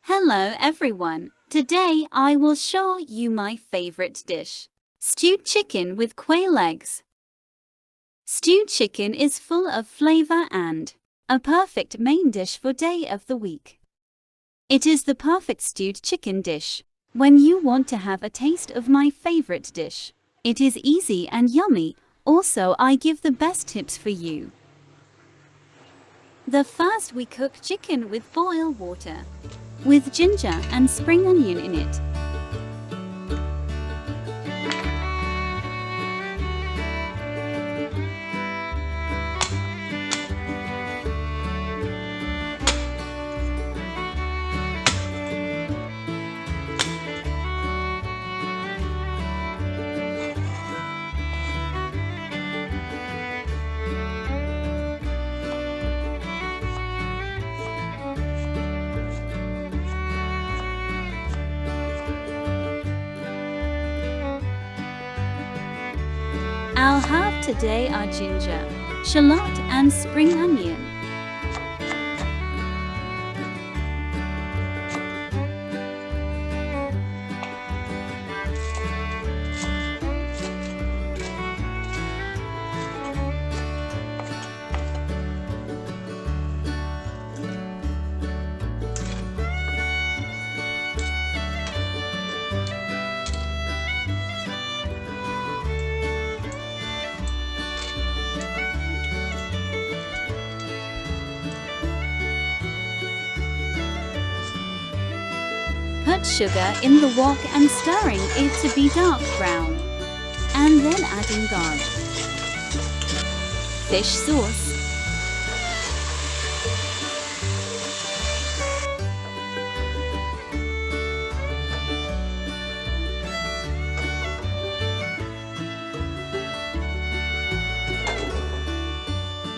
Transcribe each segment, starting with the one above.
Hello everyone, today I will show you my favorite dish. Stewed chicken with quail eggs. Stewed chicken is full of flavor and a perfect main dish for day of the week. It is the perfect stewed chicken dish when you want to have a taste of my favorite dish. It is easy and yummy, also I give the best tips for you. The first we cook chicken with boil water, with ginger and spring onion in it. Our herb today are ginger, shallot and spring onion. Put sugar in the wok and stirring it to be dark brown. And then adding garlic. Fish sauce.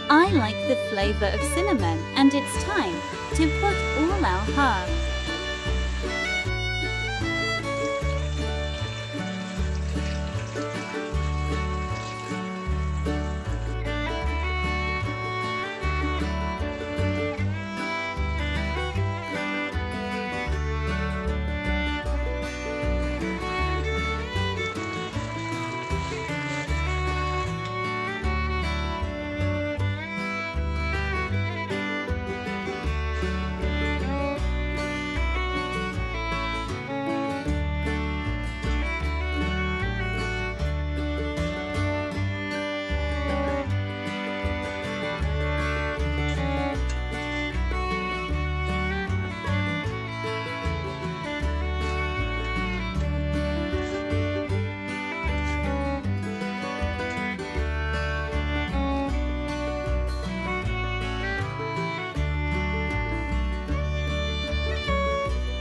I like the flavor of cinnamon and it's time to put all our herbs.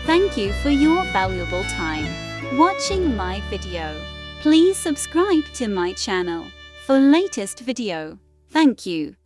Thank you for your valuable time watching my video. Please subscribe to my channel for latest video. Thank you.